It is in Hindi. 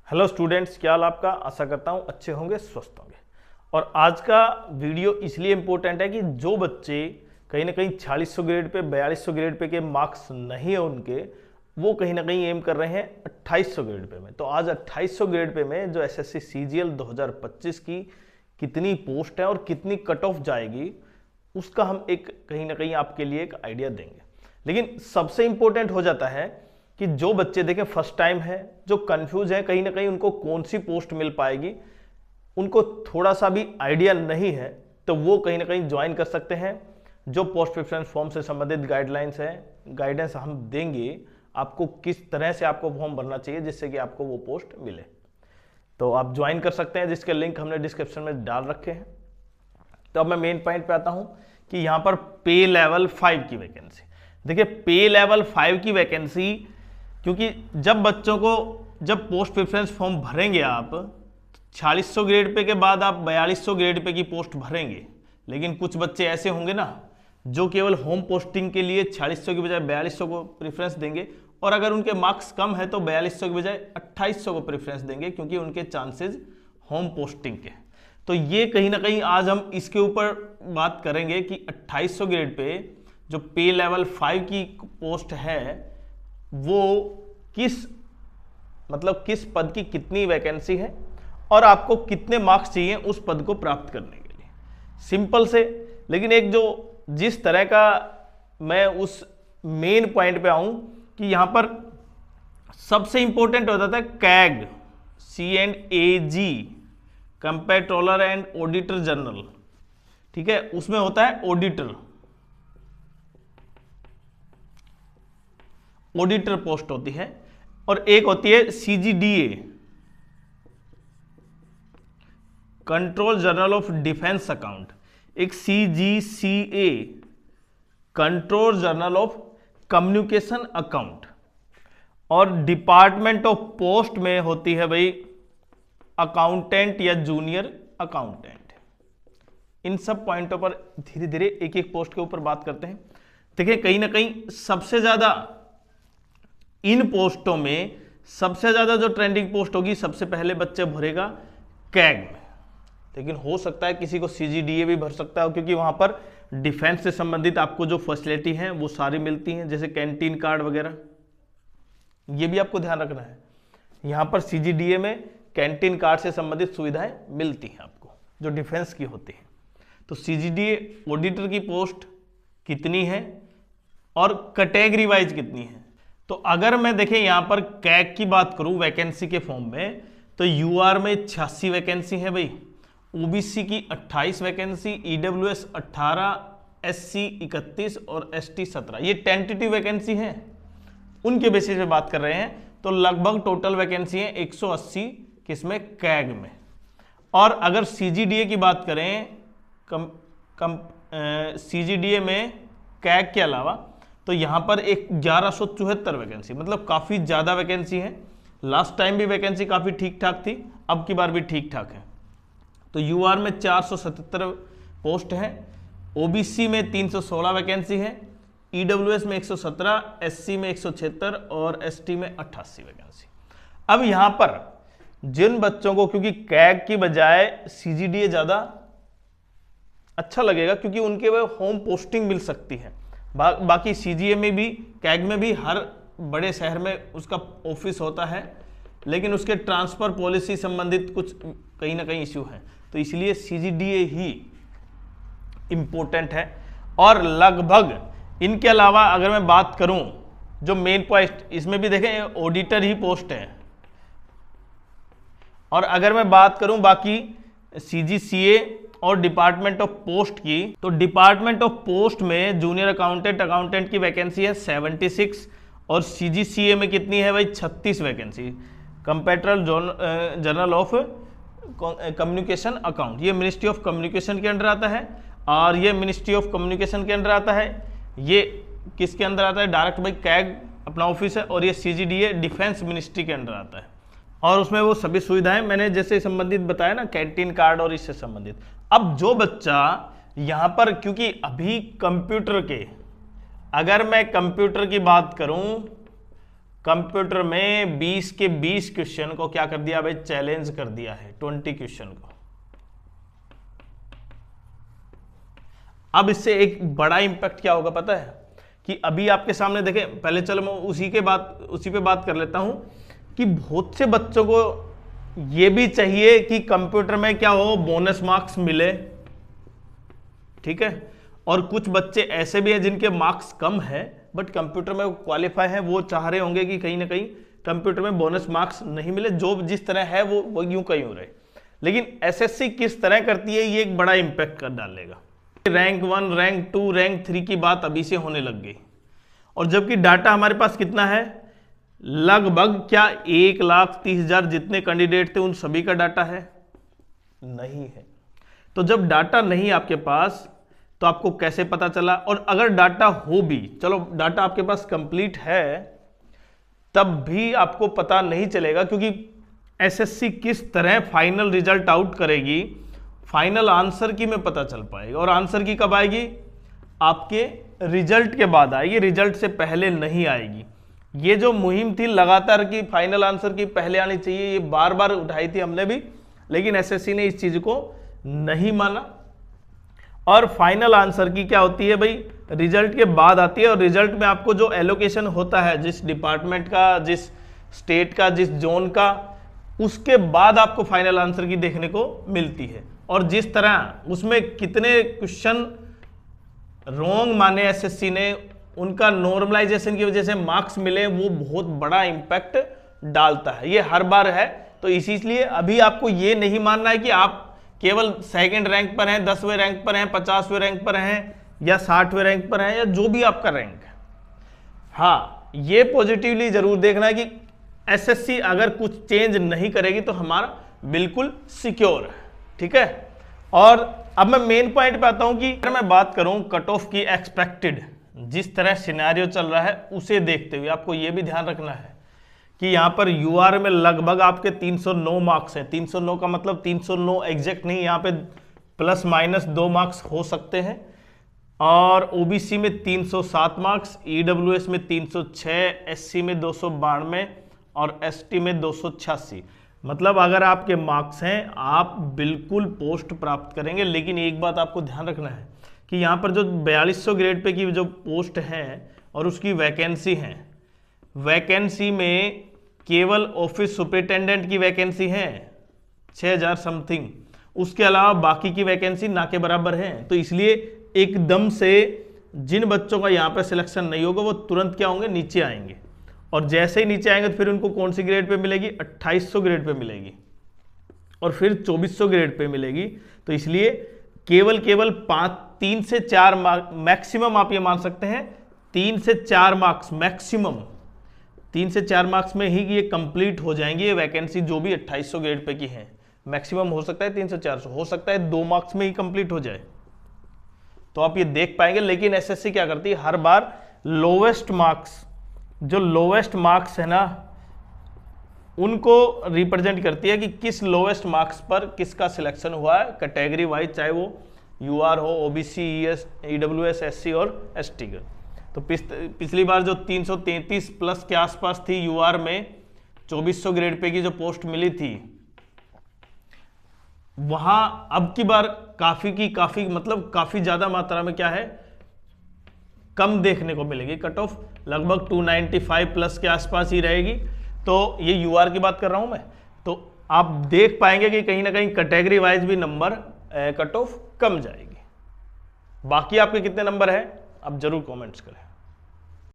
हेलो स्टूडेंट्स, क्या हाल आपका। आशा करता हूँ अच्छे होंगे, स्वस्थ होंगे। और आज का वीडियो इसलिए इम्पोर्टेंट है कि जो बच्चे कहीं ना कहीं 4600 ग्रेड पे 4200 ग्रेड पे के मार्क्स नहीं है उनके, वो कहीं ना कहीं एम कर रहे हैं 2800 ग्रेड पे में। तो आज 2800 ग्रेड पे में जो एसएससी सीजीएल 2025 की कितनी पोस्ट है और कितनी कट ऑफ जाएगी, उसका हम एक कहीं ना कहीं आपके लिए एक आइडिया देंगे। लेकिन सबसे इंपॉर्टेंट हो जाता है कि जो बच्चे देखें फर्स्ट टाइम है, जो कंफ्यूज है कहीं ना कहीं उनको कौन सी पोस्ट मिल पाएगी, उनको थोड़ा सा भी आइडिया नहीं है, तो वो कहीं ना कहीं ज्वाइन कर सकते हैं। जो पोस्ट प्रेफरेंस फॉर्म से संबंधित गाइडलाइंस है, गाइडेंस हम देंगे आपको किस तरह से आपको फॉर्म भरना चाहिए जिससे कि आपको वो पोस्ट मिले। तो आप ज्वाइन कर सकते हैं, जिसके लिंक हमने डिस्क्रिप्शन में डाल रखे हैं। तो अब मैं मेन पॉइंट पे आता हूं कि यहां पर पे लेवल 5 की वैकेंसी। देखिए, पे लेवल 5 की वैकेंसी, क्योंकि जब बच्चों को जब पोस्ट प्रेफरेंस फॉर्म भरेंगे आप 4600 ग्रेड पे के बाद आप 4200 ग्रेड पे की पोस्ट भरेंगे, लेकिन कुछ बच्चे ऐसे होंगे ना जो केवल होम पोस्टिंग के लिए 4600 की बजाय 4200 को प्रेफरेंस देंगे, और अगर उनके मार्क्स कम है तो 4200 की बजाय 2800 को प्रेफरेंस देंगे, क्योंकि उनके चांसेस होम पोस्टिंग के। तो ये कहीं ना कहीं आज हम इसके ऊपर बात करेंगे कि 2800 ग्रेड पे जो पे लेवल 5 की पोस्ट है वो किस पद की कितनी वैकेंसी है और आपको कितने मार्क्स चाहिए उस पद को प्राप्त करने के लिए। सिंपल से, लेकिन एक जो जिस तरह का मैं उस मेन पॉइंट पे आऊं कि यहां पर सबसे इंपॉर्टेंट होता था CAG, C&AG, comptroller and auditor general. ठीक है, उसमें होता है ऑडिटर पोस्ट होती है, और एक होती है CGDA, control general of defence account, एक CGCA, control general of communication account, और डिपार्टमेंट ऑफ पोस्ट में होती है भाई अकाउंटेंट या जूनियर अकाउंटेंट। इन सब पॉइंटों पर धीरे धीरे एक एक पोस्ट के ऊपर बात करते हैं। देखिए, कहीं ना कहीं सबसे ज्यादा इन पोस्टों में सबसे ज्यादा जो ट्रेंडिंग पोस्ट होगी सबसे पहले बच्चे भरेगा कैग में, लेकिन हो सकता है किसी को CGDA भी भर सकता है, क्योंकि वहां पर डिफेंस से संबंधित आपको जो फैसिलिटी है वो सारी मिलती हैं, जैसे कैंटीन कार्ड वगैरह। ये भी आपको ध्यान रखना है, यहां पर CGDA में कैंटीन कार्ड से संबंधित सुविधाएं मिलती हैं आपको जो डिफेंस की होती है। तो CGDA ऑडिटर की पोस्ट कितनी है और कैटेगरी वाइज कितनी है। तो अगर मैं देखें यहां पर कैग की बात करूं वैकेंसी के फॉर्म में, तो UR में 86 वैकेंसी है भाई, OBC की 28 वैकेंसी, EWS 18, SC 31 और ST 17। ये टेंटेटिव वैकेंसी है, उनके बेसिस पे बात कर रहे हैं। तो लगभग टोटल वैकेंसी है 180 किसमें, कैग में। और अगर CGDA की बात करें CGDA में कैग के अलावा, तो यहां पर एक 1174 वैकेंसी, मतलब काफी ज्यादा वैकेंसी है। लास्ट टाइम भी वैकेंसी काफी ठीक ठाक थी, अब की बार भी ठीक ठाक है। तो UR में 477 पोस्ट है, OBC में 316 वैकेंसी है, EWS में 117, SC में 176 और ST में 88 वैकेंसी। अब यहां पर जिन बच्चों को, क्योंकि कैग की बजाय CGDA ज्यादा अच्छा लगेगा क्योंकि उनके वो होम पोस्टिंग मिल सकती है। बाकी CGA में भी कैग में भी हर बड़े शहर में उसका ऑफिस होता है, लेकिन उसके ट्रांसफर पॉलिसी संबंधित कुछ कहीं ना कहीं इश्यू है, तो इसलिए CGDA ही इंपॉर्टेंट है। और लगभग इनके अलावा अगर मैं बात करूं जो मेन पोस्ट, इसमें भी देखें ऑडिटर ही पोस्ट है। और अगर मैं बात करूं बाकी CGCA और डिपार्टमेंट ऑफ पोस्ट की, तो डिपार्टमेंट ऑफ पोस्ट में जूनियर अकाउंटेंट की वैकेंसी है 76, और CGCA में कितनी है भाई 36 vacancy. Comptroller general of communication account, ये मिनिस्ट्री ऑफ कम्युनिकेशन के अंडर आता है, और ये मिनिस्ट्री ऑफ कम्युनिकेशन के अंडर आता है। ये किसके अंदर आता है, डायरेक्ट भाई कैग अपना ऑफिस है, और ये CGDA डिफेंस मिनिस्ट्री के अंडर आता है। और उसमें वो सभी सुविधाएं मैंने जैसे संबंधित बताया ना, कैंटीन कार्ड और इससे संबंधित। अब जो बच्चा यहां पर, क्योंकि अभी कंप्यूटर के, अगर मैं कंप्यूटर की बात करूं कंप्यूटर में 20 के 20 क्वेश्चन को क्या कर दिया भाई, चैलेंज कर दिया है 20 क्वेश्चन को। अब इससे एक बड़ा इंपैक्ट क्या होगा पता है, कि अभी आपके सामने देखें, पहले चलो मैं उसी पे बात कर लेता हूं कि बहुत से बच्चों को यह भी चाहिए कि कंप्यूटर में क्या हो, बोनस मार्क्स मिले, ठीक है। और कुछ बच्चे ऐसे भी हैं जिनके मार्क्स कम है बट कंप्यूटर में क्वालिफाई है, वो चाह रहे होंगे कि कहीं ना कहीं कंप्यूटर में बोनस मार्क्स नहीं मिले, जो जिस तरह है वो यूं कहीं हो रहे। लेकिन एसएससी किस तरह करती है ये एक बड़ा इंपैक्ट कर डालेगा। रैंक 1, रैंक 2, रैंक 3 की बात अभी से होने लग गई, और जबकि डाटा हमारे पास कितना है, लगभग क्या 1,30,000 जितने कैंडिडेट थे उन सभी का डाटा है नहीं है। तो जब डाटा नहीं आपके पास तो आपको कैसे पता चला, और अगर डाटा हो भी, चलो डाटा आपके पास कंप्लीट है, तब भी आपको पता नहीं चलेगा, क्योंकि एसएससी किस तरह फाइनल रिजल्ट आउट करेगी, फाइनल आंसर की में पता चल पाएगा। और आंसर की कब आएगी, आपके रिजल्ट के बाद आएगी, रिजल्ट से पहले नहीं आएगी। ये जो मुहिम थी लगातार की फाइनल आंसर की पहले आनी चाहिए, ये बार बार उठाई थी हमने भी, लेकिन एसएससी ने इस चीज को नहीं माना। और फाइनल आंसर की क्या होती है भाई, रिजल्ट के बाद आती है, और रिजल्ट में आपको जो एलोकेशन होता है जिस डिपार्टमेंट का, जिस स्टेट का, जिस जोन का, उसके बाद आपको फाइनल आंसर की देखने को मिलती है। और जिस तरह उसमें कितने क्वेश्चन रॉन्ग माने एसएससी ने, उनका नॉर्मलाइजेशन की वजह से मार्क्स मिले, वो बहुत बड़ा इंपैक्ट डालता है, ये हर बार है। तो इसीलिए अभी आपको ये नहीं मानना है कि आप केवल सेकंड रैंक पर हैं, 10वें रैंक पर हैं, 50वें रैंक पर हैं, या 60वें रैंक पर हैं, या जो भी आपका रैंक है। हाँ, ये पॉजिटिवली जरूर देखना है कि एसएससी अगर कुछ चेंज नहीं करेगी तो हमारा बिल्कुल सिक्योर है, ठीक है। और अब मैं मेन पॉइंट पे आता हूं कि अगर मैं बात करूं कट ऑफ की एक्सपेक्टेड, जिस तरह सिनेरियो चल रहा है उसे देखते हुए आपको यह भी ध्यान रखना है कि यहां पर यूआर में लगभग आपके 309 मार्क्स हैं। 309 का मतलब 309 एग्जैक्ट नहीं, यहां पे प्लस माइनस 2 मार्क्स हो सकते हैं। और ओबीसी में 307 मार्क्स, ईडब्ल्यूएस में 306, एससी में 292 और एसटी में 286। मतलब अगर आपके मार्क्स हैं आप बिल्कुल पोस्ट प्राप्त करेंगे। लेकिन एक बात आपको ध्यान रखना है कि यहाँ पर जो 4200 ग्रेड पे की जो पोस्ट हैं और उसकी वैकेंसी हैं, वैकेंसी में केवल ऑफिस सुपरिटेंडेंट की वैकेंसी है 6000 समथिंग, उसके अलावा बाकी की वैकेंसी ना के बराबर है। तो इसलिए एकदम से जिन बच्चों का यहाँ पर सिलेक्शन नहीं होगा वो तुरंत क्या होंगे, नीचे आएंगे। और जैसे ही नीचे आएंगे तो फिर उनको कौन सी ग्रेड पे मिलेगी, 2800 ग्रेड पे मिलेगी, और फिर 2400 ग्रेड पे मिलेगी। तो इसलिए केवल 3 से 4 मार्क्स मैक्सिमम, आप ये मान सकते हैं 3 से 4 मार्क्स मैक्सिमम, 3 से 4 मार्क्स में ही ये कंप्लीट हो जाएंगी ये वैकेंसी, जो भी 2800 ग्रेड पे की है। मैक्सिमम हो सकता है 3 से 400, हो सकता है 2 मार्क्स में ही कंप्लीट हो जाए, तो आप ये देख पाएंगे। लेकिन एसएससी क्या करती है, हर बार लोवेस्ट मार्क्स, जो लोवेस्ट मार्क्स है ना, उनको रिप्रेजेंट करती है कि किस लोवेस्ट मार्क्स पर किसका सिलेक्शन हुआ है कैटेगरी वाइज, चाहे वो यूआर हो, ओबीसी, ईएस, ईडब्ल्यूएस, एससी और एसटी का। तो पिछली बार जो 333 प्लस के आसपास थी यूआर में, 2400 ग्रेड पे की जो पोस्ट मिली थी, वहां अब की बार काफी मतलब काफी ज्यादा मात्रा में क्या है, कम देखने को मिलेगी। कट ऑफ लगभग 295 प्लस के आसपास ही रहेगी। तो ये यूआर की बात कर रहा हूं मैं। तो आप देख पाएंगे कि कहीं ना कहीं कैटेगरी वाइज भी नंबर कट ऑफ कम जाएगी। बाकी आपके कितने नंबर है आप जरूर कमेंट्स करें।